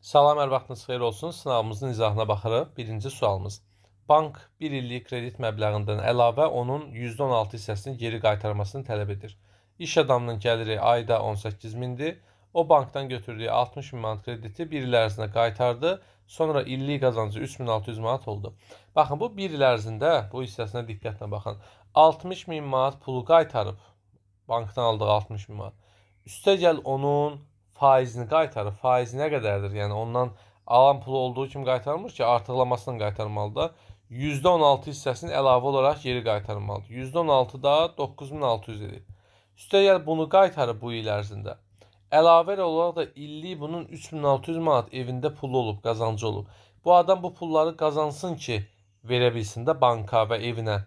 Salam, hər vaxtınız xeyir olsun. Sınavımızın izahına baxırıq. Birinci sualımız. Bank 1 illik kredit məbləğindən əlavə onun %16 hissəsini geri qaytarmasını tələb edir. İş adamının gəliri ayda 18 mindir. O bankdan götürdüyü 60 min manat krediti 1 il ərzində qaytardı. Sonra illik qazancı 3600 manat oldu. Baxın, bu 1 il ərzində bu hissəsinə diqqətlə baxın. 60 min manat pulu qaytarıb. Bankdan aldığı 60 min manat. Üstəgəl onun faizini qaytarır. Faizi nə qədərdir? Yəni ondan alan pulu olduğu kimi qaytarmır ki, artıqlamasını qaytarmalıdır. %16 hissəsini əlavə olaraq geri qaytarmalıdır. %16 da 9600 edir. Üstəgəl bunu qaytarıb bu il ərzində. Əlavə olaraq da illik bunun 3600 manat evində pulu olub, qazancı olub. Bu adam bu pulları qazansın ki, verə bilsin də banka və evinə.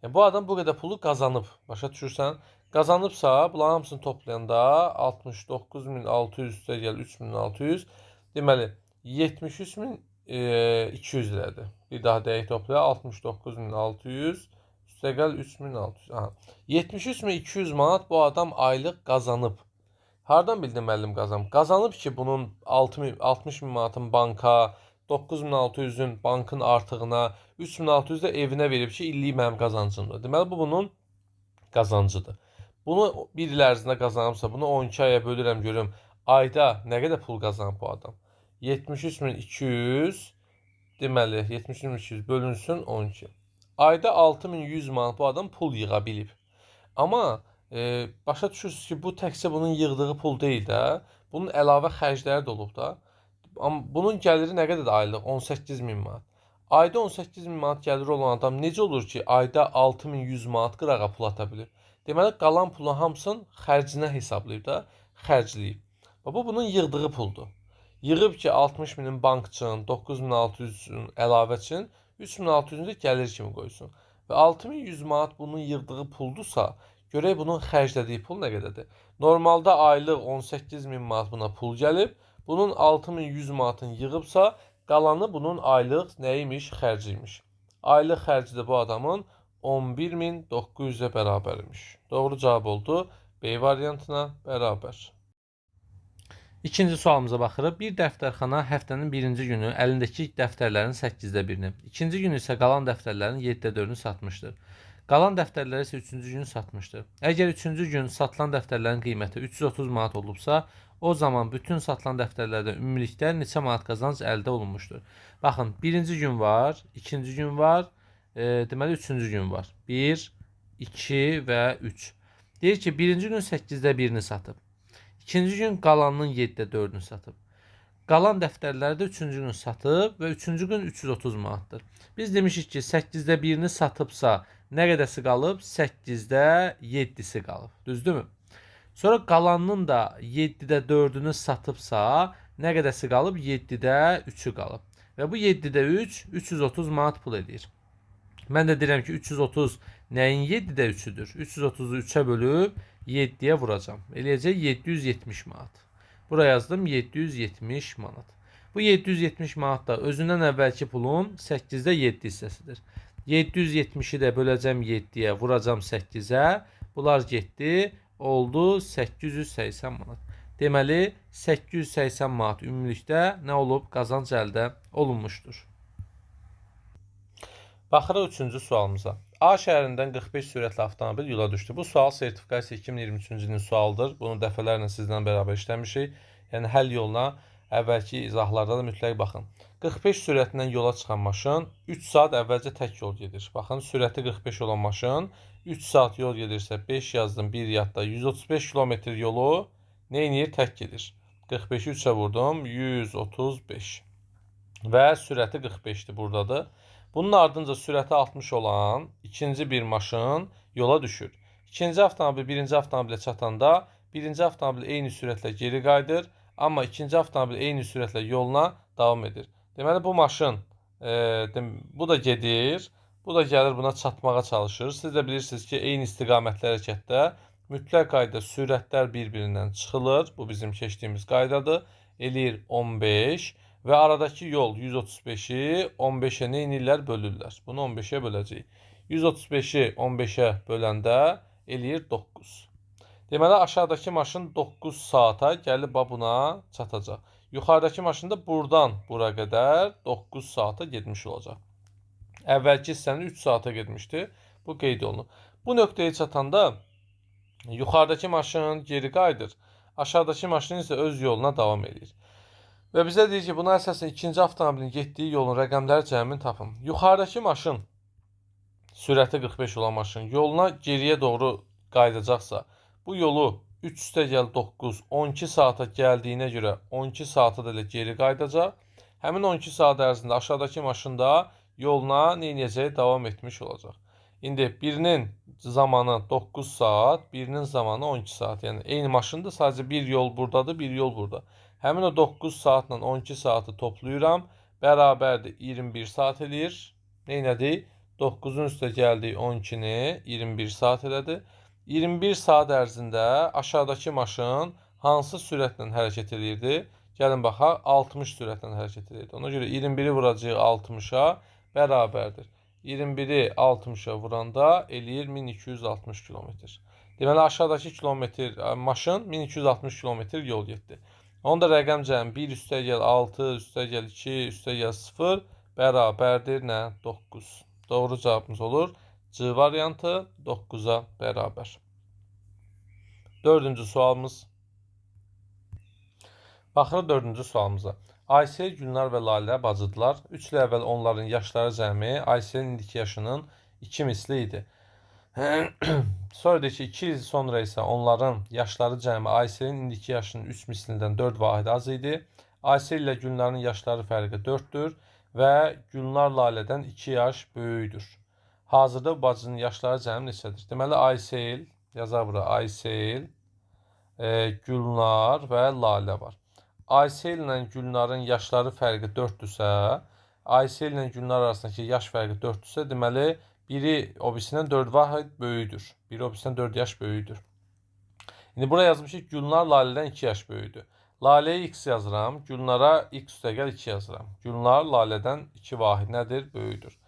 Yəni, bu adam bu qədər pulu qazanıb. Başa düşürsən? Qazanıbsa, bunların hamısını toplayanda 69.600 üstə gəl 3600. Deməli, 73.200 liradır. Bir daha dəqiq toplayaq. 69.600 üstə gəl 3600. 73.200 manat bu adam aylıq qazanıb. Hardan bildim müəllim qazanıb? Qazanıb ki, bunun 60 min manatın banka, 9600-ün bankın artığına, 3600 də evinə verib ki, illik mənim qazancımdır. Deməli, bu bunun qazancıdır. Bunu bir il ərzində qazanıbsa, bunu 12 aya bölürəm, görüm ayda nə qədər pul qazanıb bu adam? 73.200, deməli 73.200 bölünsün 12. Ayda 6100 manat bu adam pul yığa bilib. Amma başa düşürsünüz ki, bu təkcə bunun yığdığı pul deyil də, bunun əlavə xərcləri də olub da. Amma bunun gəliri nə qədərdir aylıq? 18 min manat. Ayda 18 min manat gəliri olan adam necə olur ki, ayda 6100 manat qırağa pul ata bilir? Deməli, qalan pulun hamısını xərcinə hesablayıb da, xərcləyib. Bu, bunun yığdığı puldur. Yığıb ki, 60 minin bank üçün, 9600-ün əlavə üçün, 3600-ünü də gəlir kimi qoysun. Və 6100 manat bunun yığdığı puldursa, görək bunun xərclədiyi pul nə qədərdir? Normalda aylıq 18 min manat buna pul gəlib, bunun 6100 manatını yığıbsa, qalanı bunun aylıq nəymiş? Xərciymiş. Aylıq xərci də bu adamın 11.900-ə bərabərmiş. Doğru cavab oldu. B variantına bərabər. İkinci sualımıza baxırıq. Bir dəftərxana həftənin birinci günü əlindəki dəftərlərin 8-də birini, ikinci günü isə qalan dəftərlərin 7-də 4-ünü satmışdır. Qalan dəftərləri isə üçüncü gün satmışdır. Əgər üçüncü gün satılan dəftərlərin qiyməti 330 manat olubsa, o zaman bütün satılan dəftərlərdən ümumilikdə neçə manat qazanc əldə olunmuşdur? Baxın, birinci gün var, ikinci gün var, deməli üçüncü gün var. 1, 2 və 3. Deyir ki, birinci gün 8-də 1-ni satıb. İkinci gün qalanının 7-də 4-ünü satıb. Qalan dəftərləri də üçüncü gün satıb və üçüncü gün 330 manatdır. Biz demişik ki, 8-də 1-ni satıbsa nə qədəsi qalıb? 8-də 7-si qalıb. Düzdürmü? Sonra qalanının da 7-də 4-ünü satıbsa nə qədəsi qalıb? 7-də 3-ü qalıb. Və bu 7-də 3, 330 manat pul edir. Mən də deyirəm ki, 330 nəyin 7-də 3-üdür? 330-u 3-ə bölüb 7-yə vuracam. Eləyəcək 770 manat. Bura yazdım 770 manat. Bu 770 manat da özündən əvvəlki pulun 8-də 7 hissəsidir. 770-i də böləcəm 7-yə, vuracam 8-ə. Bunlar getdi, oldu 880 manat. Deməli, 880 manat ümumilikdə nə olub? Qazanc əldə olunmuşdur. Baxırıq üçüncü sualımıza. A şəhərindən 45 sürətli avtomobil yola düşdü. Bu sual sertifikasiya 2023-cü ilin sualıdır. Bunu dəfələrlə sizdən bərabər işləmişik. Yəni həll yoluna əvvəlki izahlarda da mütləq baxın. 45 sürətindən yola çıxan maşın 3 saat əvvəlcə tək yol gedir. Baxın, sürəti 45 olan maşın 3 saat yol gedirsə 5 yazdım, 1 yadda 135 kilometr yolu nə edir? Tək gedir. 45-i 3-ə vurdum, 135. Və sürəti 45-dir, buradadır. Bunun ardınca sürəti 60 olan ikinci bir maşın yola düşür. İkinci avtomobil birinci avtomobilə çatanda birinci avtomobil eyni sürətlə geri qayıdır, amma ikinci avtomobil eyni sürətlə yoluna davam edir. Deməli, bu maşın bu da gedir, bu da gəlir buna çatmağa çalışır. Siz də bilirsiniz ki, eyni istiqamətli hərəkətdə mütləq qaydada sürətlər bir-birindən çıxılır. Bu bizim keçdiyimiz qaydadır. Eləyir 15. Və aradakı yol 135-i 15-ə nə edirlər? Bölürlər. Bunu 15-ə böləcəyik. 135-i 15-ə böləndə eləyir 9. Deməli, aşağıdakı maşın 9 saata gəlib buna çatacaq. Yuxarıdakı maşın da buradan bura qədər 9 saata getmiş olacaq. Əvvəlki hissəni 3 saata getmişdi. Bu qeyd olunur. Bu nöqtəyə çatanda yuxarıdakı maşın geri qayıdır. Aşağıdakı maşın isə öz yoluna davam edir. Və bizə deyir ki, buna əsasən ikinci avtomobilin getdiyi yolun rəqəmləri cəmini tapın. Yuxarıdakı maşın, sürəti 45 olan maşın yoluna geriyə doğru qayıdacaqsa, bu yolu 3 üstəgəl 9, 12 saata gəldiyinə görə 12 saata da elə geri qayıdacaq. Həmin 12 saat ərzində aşağıdakı maşın da yoluna neynəyəcək? Davam etmiş olacaq. İndi birinin zamanı 9 saat, birinin zamanı 12 saat. Yəni eyni maşındır, sadəcə bir yol buradadır, bir yol burada. Həmin o 9 saatla 12 saatı toplayıram. Bərabərdir 21 saat eləyir. Neynədir? 9-un üstə gəldiyi 12-ni 21 saat elədi. 21 saat ərzində aşağıdakı maşın hansı sürətlə hərəkət edirdi? Gəlin baxaq, 60 sürətlə hərəkət edirdi. Ona görə 21-i vuracaq 60-a bərabərdir. 21-i 60-a vuranda eləyir 1260 kilometr. Deməli, aşağıdakı maşın 1260 kilometr yol getdi. Onda rəqəm cəmi 1 üstəgəl 6, üstəgəl 2, üstəgəl 0 bərabərdir nə? 9. Doğru cavabımız olur C variantı 9-a bərabər. Dördüncü sualımız. Baxırıq dördüncü sualımıza. Aysel, Gülnar və Lalə bacıdılar. 3 il əvvəl onların yaşları cəmi Ayselin indiki yaşının 2 misli idi. Sonra deyir ki, 2 il sonra isə onların yaşları cəmi Ayselin indiki yaşının 3 mislindən 4 vahid az idi. Aysel ilə Gülnarın yaşları fərqi 4-dür və Gülnar Lalədən 2 yaş böyükdür. Hazırda bacının yaşları cəmi neçədir? Deməli, Aysel, yazaq bura, Aysel, Gülnar və Lalə var. Aysel ilə Gülnarın yaşları fərqi 4-dürsə, Aysel ilə Gülnar arasındakı yaş fərqi 4-dürsə, deməli, biri o birisindən 4 vahid böyükdür. Biri o birisindən 4 yaş böyükdür. İndi buraya yazmışıq, Gülnar Lalədən 2 yaş böyükdür. Laləyə x yazıram, Gülnara x üstəgəl 2 yazıram. Gülnar Lalədən 2 vahid nədir? Böyükdür.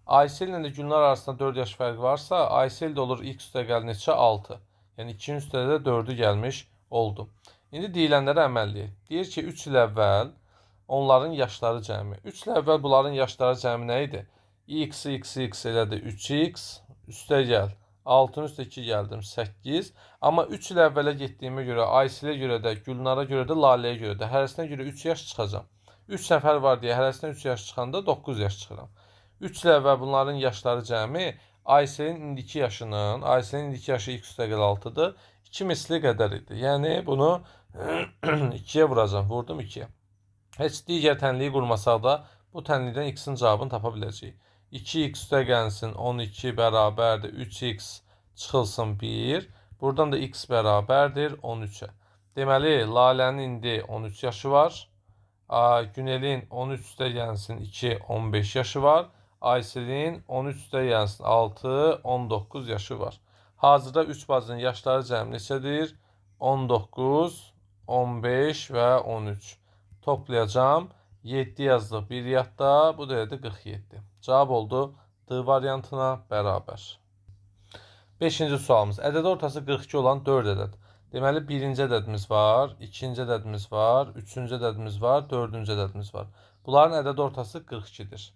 Aysel ilə Gülnar arasında 4 yaş fərqi varsa, Aysel də olur x üstəgəl neçə? 6. Yəni 2-nin üstədə 4-ü gəlmiş oldu. İndi deyilənlərə əməl edək. Deyir ki, 3 il əvvəl onların yaşları cəmi. 3 il əvvəl bunların yaşları cəmi nə idi? X elədi 3x, üstəgəl 6-nın üstə 2 gəldim 8. Amma 3 il əvvələ getdiyimə görə, Ayselə görə də, Gülnara görə də, Laləyə görə də hərəsinə görə 3 yaş çıxacam. 3 nəfər var deyə hərəsinə 3 yaş çıxanda 9 yaş çıxıram. 3 il əvvəl bunların yaşları cəmi Ayselin indiki yaşının, Ayselin indiki yaşı x üstəgəl 6-dır. 2 misli qədər idi. Yəni bunu 2-yə vuracam. Vurdum 2-yə. Heç digər tənliyi qurmasaq da bu tənlikdən x-in cavabını tapa biləcəyik. 2x üstəgəlsin 12 bərabərdir 3x çıxılsın 1. Buradan da x bərabərdir 13-ə. Deməli, Lalənin indi 13 yaşı var. Günelin 13 üstəgəlsin 2, 15 yaşı var. Ayselin 13 üstəgəlsin 6, 19 yaşı var. Hazırda 3 bacının yaşları cəmi neçədir? 19, 15 və 13. Toplayacağım. 7 yazdıq bir yadda. Bu da 47. Cavab oldu D variantına bərabər. 5-ci sualımız. Ədəd ortası 42 olan 4 ədəd. Deməli, birinci ədədimiz var, ikinci ədədimiz var, üçüncü ədədimiz var, dördüncü ədədimiz var. Bunların ədəd ortası 42-dir.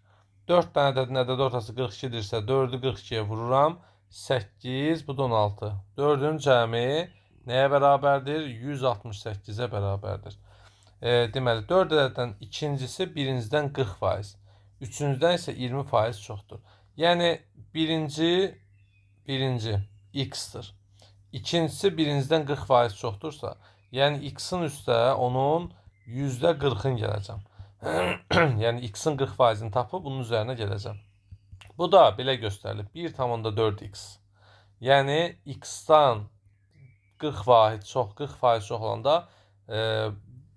4 dənə ədədin ədəd ortası 42-dirsə, 4-ü 42-yə vururam. 8, bu da 16. 4-ün cəmi nəyə bərabərdir? 168-ə bərabərdir. Deməli, 4 ədəddən ikincisi birincidən 40%, üçüncüdən isə 20% çoxdur. Yəni, birinci x-dir. İkincisi birincidən 40% çoxdursa, yəni x-in üstə onun %40-ın gələcəm. Yəni, x-in 40%-ni tapıb bunun üzərinə gələcəm. Bu da belə göstərilir. 1,4x. Yəni, x-dan 40% çox olanda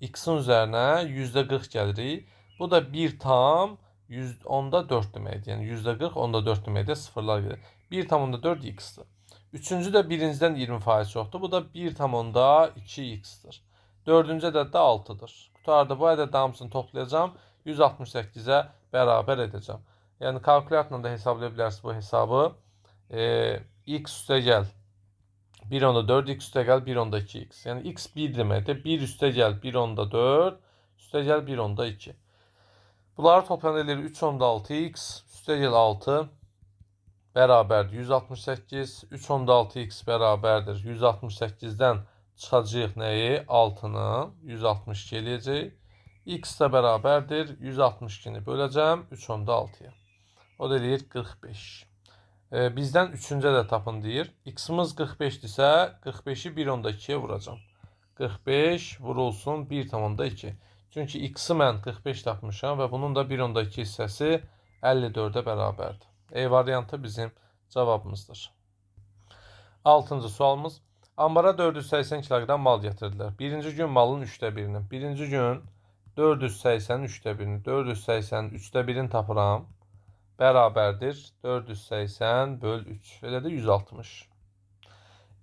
x-in üzərinə %40 gəlirik. Bu da 1,4 deməkdir. Yəni, %40, onda 4 deməkdir. Sıfırlar gedir. 1,4x-dir. Üçüncü də birincidən 20% çoxdur. Bu da 1,2x-dir. Dördüncü ədəd də 6-dır. Qutarda bu ədəd hamısını toplayacağım. 168-ə bərabər edəcəm. Yəni, kalkulyatorla da hesablaya bilərsiniz bu hesabı. X üstəgəl 1,4, x üstəgəl 1,2x. Yəni, x 1 deməkdir. 1 üstəgəl 1,4 Üstəgəl 1 onda 2. Bunları toplayanda eləyir 3 onda 6x. Üstəgəl 6 bərabərdir 168. 3 onda 6x bərabərdir 168-dən çıxacaq nəyi? 6-nı 162 eləyəcək. X də bərabərdir 162-ni böləcəm 3 onda 6-ya. O da eləyir 45. Bizdən 3-cü də tapın deyir. X-imiz 45-dirsə 45-i 1 onda 2-yə vuracam. 45 vurulsun 1,2. Çünki x-i mən 45 tapmışam və bunun da 1 onda 2 hissəsi 54-ə bərabərdir. E variantı bizim cavabımızdır. 6-cı sualımız. Ambara 480 kiloqram mal gətirdilər. Birinci gün malın 3də 1-ni. Birinci gün 480 3də 1-ni. 480 3də 1-ni tapıram. Bərabərdir 480 böl 3. Elə də 160.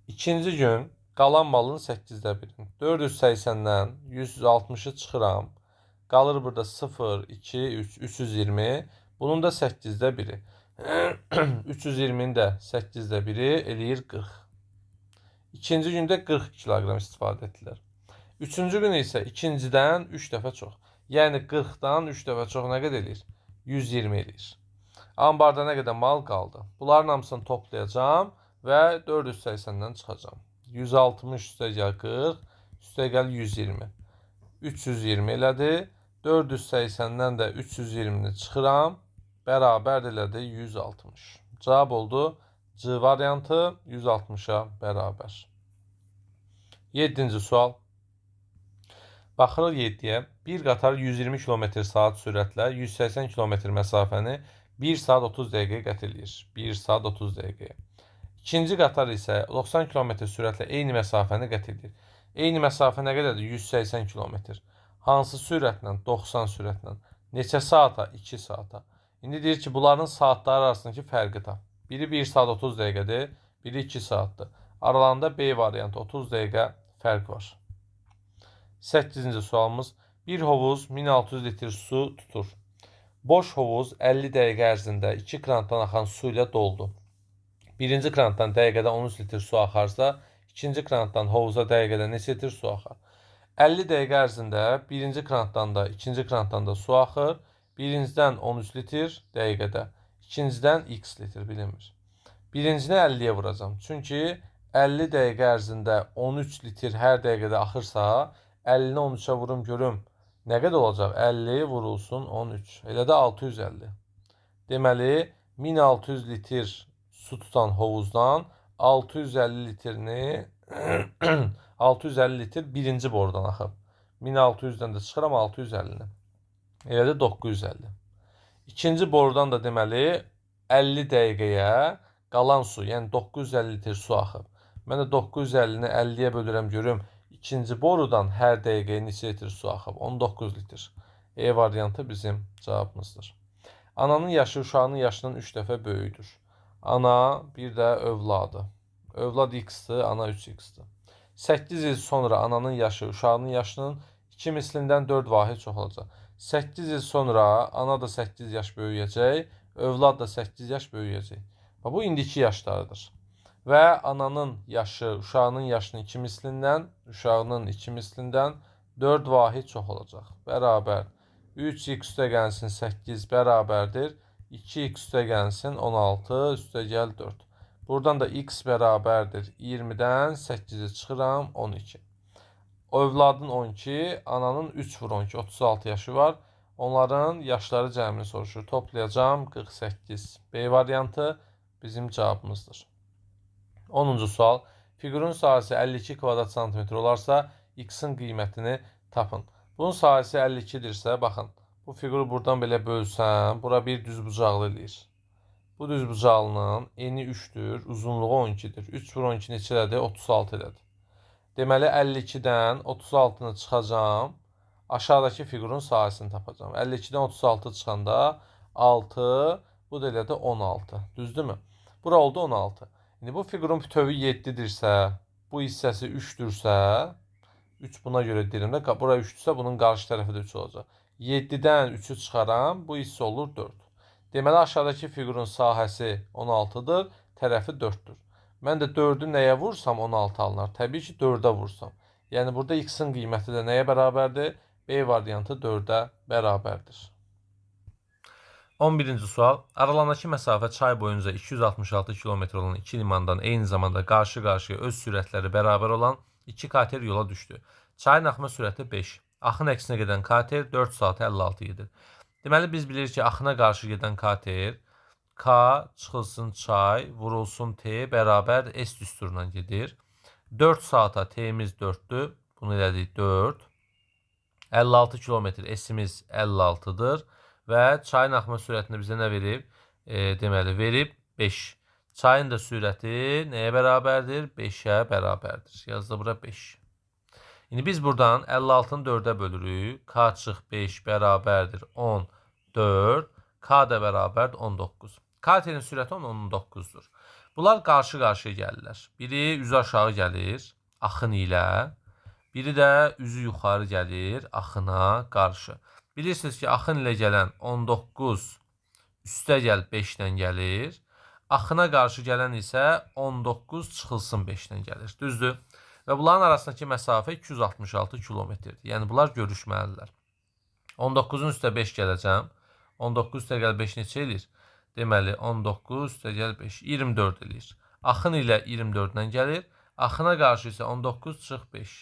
İkinci gün qalan malın 8də 1-ni. 480-dən 160-ı çıxıram. Qalır burada 0, 2, 3, 320. Bunun da 8də 1-i. 320-nin də 8də 1-i eləyir 40. İkinci gündə 40 kiloqram istifadə etdilər. Üçüncü gün isə ikincidən 3 dəfə çox. Yəni 40-dan 3 dəfə çox nə qədər eləyir? 120 eləyir. Ambarda nə qədər mal qaldı? Bunların hamısını toplayacağım və 480-dən çıxacağam. 160 üstəgəl 40, üstəgəl 120. 320 elədi. 480-dən də 320-ni çıxıram. Bərabər elədi 160. Cavab oldu C variantı 160-a bərabər. 7-ci sual. Baxırıq 7-yə. Bir qatar 120 km/saat sürətlə 180 km məsafəni 1 saat 30 dəqiqəyə qət edir. 1 saat 30 dəqiqəyə. İkinci qatar isə 90 km sürətlə eyni məsafəni qət edir. Eyni məsafə nə qədərdir? 180 km. Hansı sürətlə? 90 sürətlə. Neçə saata? 2 saata. İndi deyir ki, bunların saatları arasındakı fərqi tap. Biri 1 saat 30 dəqiqədir, biri 2 saatdır. Aralarında B variantı 30 dəqiqə fərq var. 8-ci sualımız. Bir hovuz 1600 litr su tutur. Boş hovuz 50 dəqiqə ərzində 2 krantdan axan su ilə doldu. Birinci krantdan dəqiqədə 13 litr su axarsa, ikinci krantdan hovuza dəqiqədə neçə litr su axar? 50 dəqiqə ərzində birinci krantdan da, ikinci krantdan da su axır. Birincidən 13 litr dəqiqədə, ikincidən x litr bilinmir. Birincinə 50-yə vuracam. Çünki 50 dəqiqə ərzində 13 litr hər dəqiqədə axırsa, 50-ni 13-ə vurum görüm. Nə qədər olacaq? 50 vurulsun 13. Elə də 650. Deməli, 1600 litr su tutan hovuzdan 650 litrini 650 litr birinci borudan axıb. 1600-dən də çıxıram 650-ni. Elə də 950. İkinci borudan da deməli 50 dəqiqəyə qalan su, yəni 950 litr su axıb. Mən də 950-ni 50-yə bölürəm görüm. İkinci borudan hər dəqiqəyə neçə litr su axıb? 19 litr. E variantı bizim cavabımızdır. Ananın yaşı uşağının yaşından 3 dəfə böyükdür. Ana bir də övladı. Övlad x-dir, ana 3x-dir. 8 il sonra ananın yaşı uşağının yaşının 2 mislindən 4 vahid çox olacaq. 8 il sonra ana da 8 yaş böyüyəcək, övlad da 8 yaş böyüyəcək. Bu indiki yaşlarıdır. Və ananın yaşı uşağının yaşının 2 mislindən 4 vahid çox olacaq. Bərabər 3x üstə gəlsin 8 bərabərdir. 2x üstə gəlsin 16 üstə gəl 4. Buradan da x bərabərdir 20-dən 8-i çıxıram 12. Övladın 12, ananın 3 vur 12, 36 yaşı var. Onların yaşları cəmini soruşur. Toplayacağım 48. B variantı bizim cavabımızdır. 10-cu sual. Fiqurun sahəsi 52 kvadrat santimetr olarsa, x-in qiymətini tapın. Bunun sahəsi 52-dirsə, baxın. Bu fiquru buradan belə bölsəm, bura bir düzbucaqlı eləyir. Bu düzbucaqlının eni 3-dür, uzunluğu 12-dir. 3 vur 12 neçələdir? 36 elədir. Deməli, 52-dən 36-nı çıxacam, aşağıdakı fiqurun sahəsini tapacam. 52-dən 36 çıxanda 6, bu da elə də 16. Düzdürmü? Bura oldu 16. İndi bu fiqurun bütövi 7-dirsə, bu hissəsi 3-dürsə, 3 buna görə deyirəm də, bura 3-dürsə, bunun qarşı tərəfi də 3 olacaq. 7-dən 3-ü çıxaram, bu hissə olur 4. Deməli, aşağıdakı fiqurun sahəsi 16-dır, tərəfi 4-dür. Mən də 4-ü nəyə vursam 16 alınar? Təbii ki, 4-ə vursam. Yəni, burada x-in qiyməti də nəyə bərabərdir? B variantı 4-ə bərabərdir. 11-ci sual. Aralarındakı məsafə çay boyunca 266 kilometr olan iki limandan eyni zamanda qarşı-qarşıya öz sürətləri bərabər olan iki kater yola düşdü. Çayın axma sürəti 5. Axın əksinə gedən kater 4 saat 56 gedir. Deməli, biz bilirik ki, axına qarşı gedən kater K çıxılsın çay, vurulsun T bərabər S düsturuna gedir. 4 saata T'miz 4'dür. Bunu elədik 4. 56 kilometr S'imiz 56'dır. Və çayın axma sürətini bizə nə verib? Deməli, verib 5. Çayın da sürəti nəyə bərabərdir? 5'ə bərabərdir. Yazdı bura 5. İndi biz buradan 56'nı 4'ə bölürük. K çıx 5 bərabərdir 14. K da bərabərdir 19. Katerin sürəti 19'dur. Bunlar qarşı-qarşıya gəlirlər. Biri üzü aşağı gəlir, axın ilə. Biri də üzü yuxarı gəlir, axına qarşı. Bilirsiniz ki, axın ilə gələn 19 üstə gəl 5-lə gəlir. Axına qarşı gələn isə 19 çıxılsın 5-lə gəlir. Düzdür? Və bunların arasındakı məsafə 266 kilometrdir. Yəni, bunlar görüşməlidirlər. 19'un üstə 5 gələcəm. 19 üstə gəl 5 neçə eləyir? Deməli, 19 üstə gəl 5, 24 eləyir. Axın ilə 24-dən gəlir. Axına qarşı isə 19 çıx 5.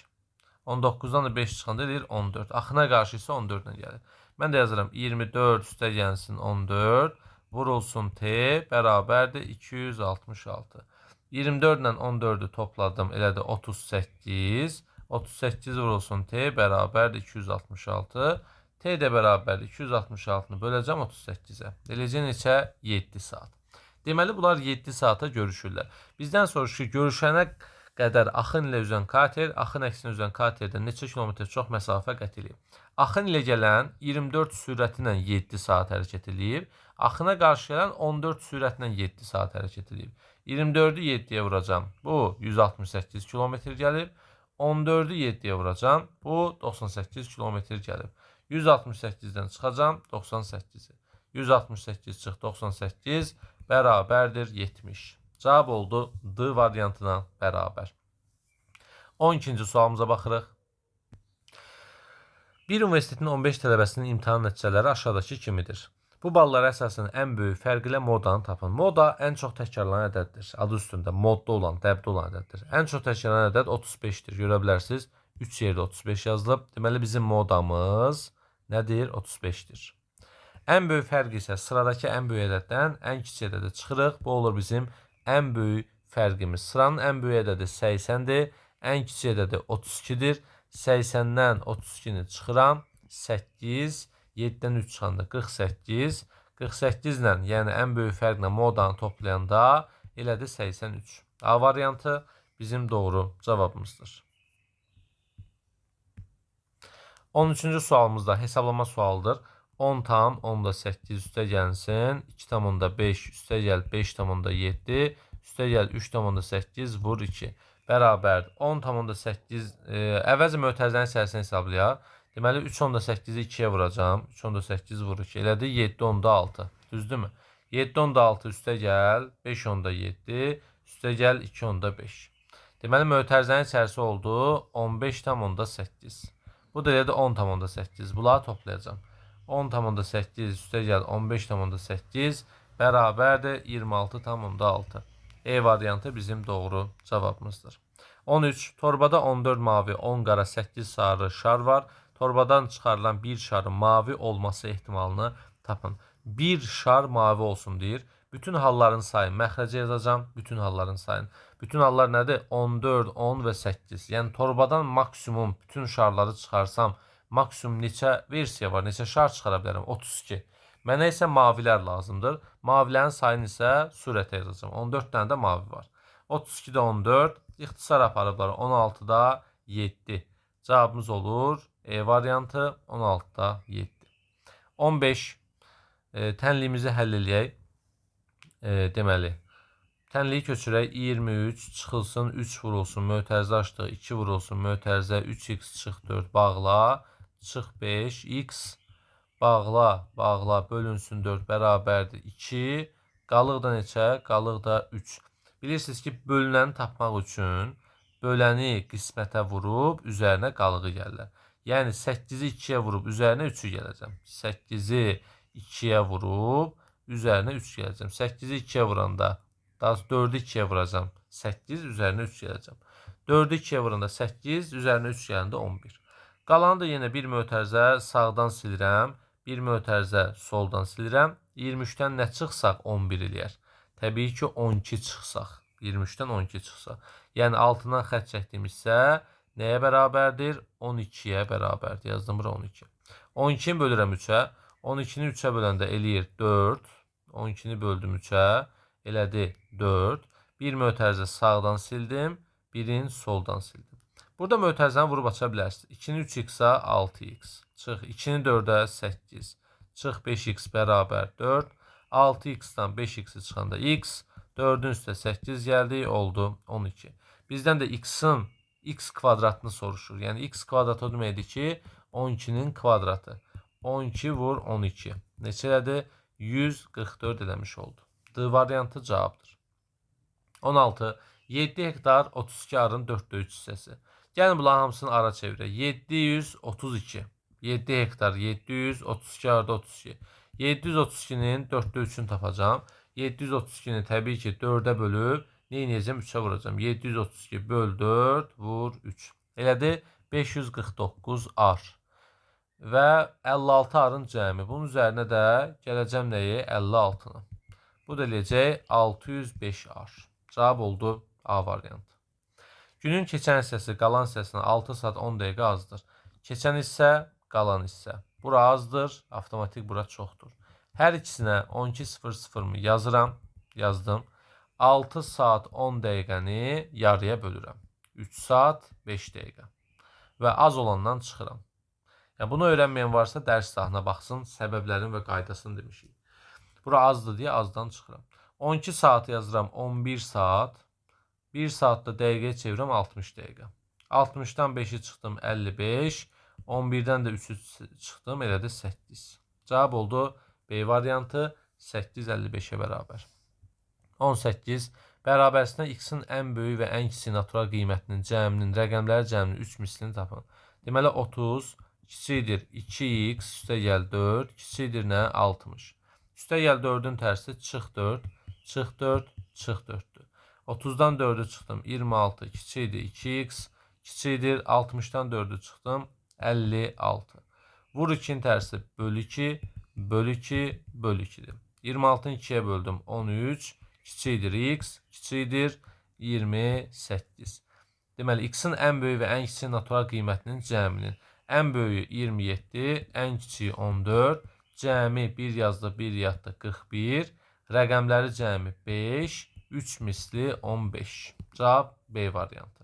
19'dan da 5 çıxanda eləyir 14. Axına qarşı isə 14-dən gəlir. Mən də yazıram 24 üstə gəlsin 14. Vurulsun T bərabərdir 266. 24 ilə 14'ü topladım, elədi 38. 38 vurulsun T bərabərdir 266. T də bərabərdir 266'nı böləcəm 38'ə. Eləcə neçə? 7 saat. Deməli, bunlar 7 saata görüşürlər. Bizdən soruşur ki, görüşənə qədər axın ilə üzən kater, axın əksinə üzən katerdən neçə kilometr çox məsafə qət edib? Axın ilə gələn 24 sürəti ilə 7 saat hərəkət edib. Axına qarşı gələn 14 sürətlə 7 saat hərəkət edib. 24'ü 7'yə vuracam. Bu 168 kilometr gəlib. 14'ü 7'yə vuracam. Bu 98 kilometr gəlib. 168'dən çıxacam 98'i. 168 çıx 98 bərabərdir 70. Cavab oldu D variantına bərabər. 12-ci sualımıza baxırıq. Bir universitetin 15 tələbəsinin imtahan nəticələri aşağıdakı kimidir. Bu ballara əsasən ən böyük fərq ilə modanı tapın. Moda ən çox təkrarlanan ədəddir. Adı üstündə modda olan, dəbdə olan ədəddir. Ən çox təkrarlanan ədəd 35'dir. Görə bilərsiniz, 3 yerdə 35 yazılıb. Deməli, bizim modamız nədir? 35'dir. Ən böyük fərq isə sıradakı ən böyük ədəddən ən kiçik ədədə çıxırıq. Bu olur bizim ən böyük fərqimiz. Sıranın ən böyük ədədi 80'dir. Ən kiçik ədədi 32'dir. 80'dən 32'ni çıxıram. 8, 7'dən 3 çıxanda 48. 48 ilə, yəni ən böyük fərqlə modanı toplayanda elədi 83. A variantı bizim doğru cavabımızdır. 13-cü sualımızda hesablama sualıdır. 10 tam 10'da 8 üstə gəlsin. 2 tam 10'da 5 üstə gəl 5 tam 10'da 7 üstə gəl 3 tam 10'da 8 vur 2 bərabər 10 tam 10'da 8 əvvəlcə mötərizənin içərisini hesablayaq. Deməli 3 10'da 8'i 2'yə vuracam. 3 10'da 8 vur 2 elədi 7 10'da 6. Düzdürmü? 7 10'da 6 üstə gəl 5 10'da 7 üstə gəl 2 10'da 5. Deməli mötərizənin içərisi oldu 15 tam 10'da 8. Bu da elədi 10 tam 10'da 8. Bunları toplayacağım. 10 tam 10'da 8 üstə gəl 15 tam 10'da 8 bərabərdir 26 tam 10'da 6. E variantı bizim doğru cavabımızdır. 13. Torbada 14 mavi, 10 qara, 8 sarı şar var. Torbadan çıxarılan bir şarın mavi olması ehtimalını tapın. Bir şar mavi olsun deyir. Bütün halların sayını məxrəcə yazacağım. Bütün halların sayını. Bütün hallar nədir? 14, 10 və 8. Yəni torbadan maksimum bütün şarları çıxarsam maksimum neçə versiya var, neçə şar çıxara bilərəm? 32. Mənə isə mavilər lazımdır. Mavilərin sayını isə surətə yazacağım. 14 dənə də mavi var. 32'də 14. İxtisar aparıblar. 16'da 7. Cavabımız olur E variantı 16'da 7. 15. Tənliyimizi həll eləyək. Deməli, tənliyi köçürək. 23 çıxılsın, 3 vurulsun, mötərizə açdıq, 2 vurulsun, mötərizə 3x çıx 4 bağla, çıx 5, x bağla, bağla, bölünsün 4 bərabərdir 2. Qalıq da neçə? Qalıq da 3. Bilirsiniz ki, bölünəni tapmaq üçün böləni qismətə vurub üzərinə qalığı gəlirlər. Yəni 8-i 2-yə vurub üzərinə 3-ü gələcəm. 8-i 2-yə vurub üzərinə 3 gələcəm. 8-i 2-yə vuranda, daha 4-ü 2-yə vuracam. 8 üzərinə 3 gələcəm. 4-ü 2-yə vuranda 8 üzərinə 3 gələndə 11. Qalanı da yenə bir mötərizə sağdan silirəm. Bir mötərizə soldan silirəm. 23-dən nə çıxsaq 11 eləyər. Təbii ki 12 çıxsaq. 23-dən 12 çıxsaq. Yəni altından xətt çəkdiyimizsə nəyə bərabərdir? 12-yə bərabərdir. Yazdım bura 12. 12-ni bölürəm 3-ə. 12-ni 3-ə böləndə eləyir 4. 12-ni böldüm 3-ə. Elədi 4. Bir mötərizə sağdan sildim. Birini soldan sildim. Burada mötərizəni vurub aça bilərsiniz. 2-ni 3x-a 6x. Çıx 2-ni 4-ə 8. Çıx 5x bərabər 4. 6x-dan 5x-i çıxanda x. 4-ün üstə 8 gəldi. Oldu 12. Bizdən də x-in x kvadratını soruşur. Yəni x kvadrat o deməkdir ki 12-nin kvadratı. 12 vur 12. Neçə elədi? 144 eləmiş oldu. D variantı cavabdır. 16. 7 hektar 32 arın 4'te 3 hissəsi. Gəlin bunların hamısını ara çevirək. 732. 7 hektar 732 arada 32. 732-nin 4'te 3'ünü tapacağım. 732-ni təbii ki 4'ə bölüb neynəyəcəm? 3'ə vuracağım. 732 böl 4 vur 3. Elədi 549 ar. Və 56 arın cəmi. Bunun üzərinə də gələcəm nəyi? 56-nı. Bu da eləyəcək 605 ar. Cavab oldu A variantı. Günün keçən hissəsi qalan hissəsinə 6 saat 10 dəqiqə azdır. Keçən hissə, qalan hissə. Bura azdır, avtomatik bura çoxdur. Hər ikisinə 12:00-mı yazıram, yazdım. 6 saat 10 dəqiqəni yarıya bölürəm. 3 saat 5 dəqiqə. Və az olandan çıxıram. Yəni, bunu öyrənməyən varsa dərs sahına baxsın, səbəblərini və qaydasını demişik. Bura azdır deyə azdan çıxıram. 12 saat yazıram 11 saat. 1 saatda dəqiqəyə çevirəm 60 dəqiqə. 60-dan 5-i çıxdım 55. 11-dən də 3-ü çıxdım elədi 8. Cavab oldu B variantı 8:55-ə bərabər. 18. Bərabərsinə x-in ən böyük və ən kiçik natural qiymətinin cəminin rəqəmləri cəminin 3 mislini tapın. Deməli 30 kiçikdir 2x üstəgəl 4 kiçikdir nə? 60. Üstəgəl 4-ün tərsi çıx 4, çıx 4, çıx 4-dür. 30-dan 4-ü çıxdım 26 kiçikdir 2x kiçikdir 60-dan 4-ü çıxdım 56. Vur 2-nin tərsi böl 2, böl 2, böl 2-dir. 26-nı 2-yə böldüm 13 kiçikdir x kiçikdir 28. Deməli x-in ən böyük və ən kiçik natural qiymətinin cəminin ən böyüyü 27, ən kiçiyi 14, cəmi 1 yazdı 1 yatdı 41, rəqəmləri cəmi 5, 3 misli 15. Cavab B variantı.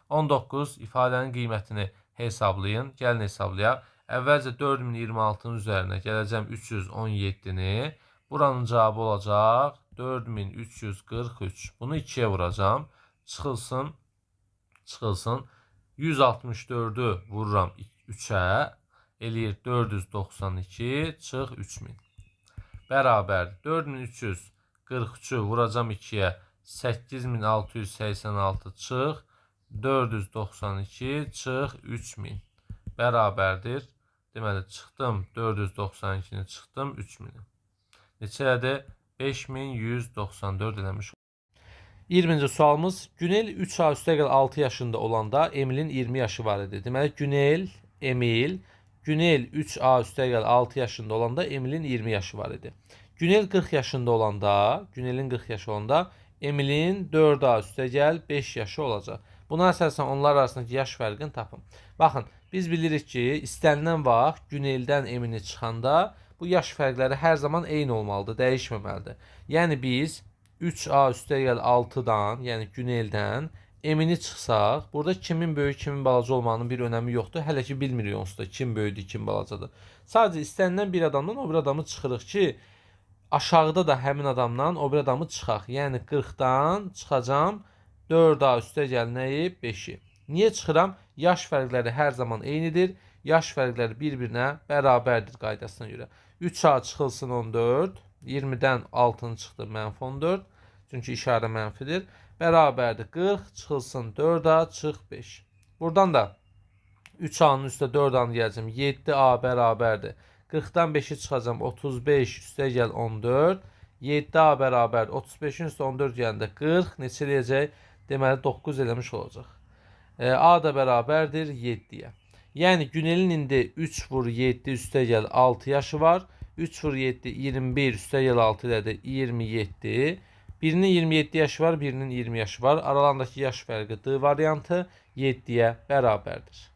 19. İfadənin qiymətini hesablayın. Gəlin hesablayaq. Əvvəlcə 4026-nın üzərinə gələcəm 317-ni. Buranın cavabı olacaq 4343. Bunu 2-yə vuracam. Çıxılsın. Çıxılsın. 164-ü vururam 3-ə. Eləyir 492. Çıx 3000. Bərabər 4343-ü vuracam 2-yə. 8686 çıx 492 çıx 3000 bərabərdir. Deməli çıxdım 492-ni çıxdım 3000-i. Neçə elədi? 5194 eləmiş. 20-ci sualımız Günel 3A üstəgəl 6 yaşında olanda Emilin 20 yaşı var idi. Deməli Günel, Emil, Günel 3A üstəgəl 6 yaşında olanda Emilin 20 yaşı var idi. Günel 40 yaşında olanda, Günelin 40 yaşı olanda Emilin 4A üstəgəl 5 yaşı olacaq. Buna əsasən onlar arasındakı yaş fərqini tapın. Baxın, biz bilirik ki, istənilən vaxt Güneldən Emini çıxanda bu yaş fərqləri hər zaman eyni olmalıdır, dəyişməməlidir. Yəni biz 3A üstəgəl 6-dan, yəni Güneldən Emini çıxsaq, burada kimin böyük, kimin balaca olmağının bir önəmi yoxdur. Hələ ki bilmirik onsuz da kim böyükdür, kim balacadır. Sadəcə istənilən bir adamdan o bir adamı çıxırıq ki, aşağıda da həmin adamdan o bir adamı çıxaq. Yəni 40-dan çıxacam 4A üstəgəl nəyi? 5-i. Niyə çıxıram? Yaş fərqləri hər zaman eynidir. Yaş fərqləri bir-birinə bərabərdir qaydasına görə. 3A çıxılsın 14. 20-dən 6-nı çıxdı mənfi 14. Çünki işarə mənfidir. Bərabərdir 40 çıxılsın 4A çıx 5. Buradan da 3A'nın üstə 4A'nı gələcəm. 7A bərabərdir. 40-dan 5-i çıxacam. 35 üstə gəl 14. 7A bərabər 35-in üstə 14 gələndə 40 neçə eləyəcək? Deməli 9 eləmiş olacaq. A da bərabərdir 7-yə. Yəni Günelin indi 3 vur 7 üstə gəl 6 yaşı var. 3 vur 7 21 üstə gəl 6 elədi 27. Birinin 27 yaşı var, birinin 20 yaşı var. Aralarındakı yaş fərqi D variantı 7-yə bərabərdir.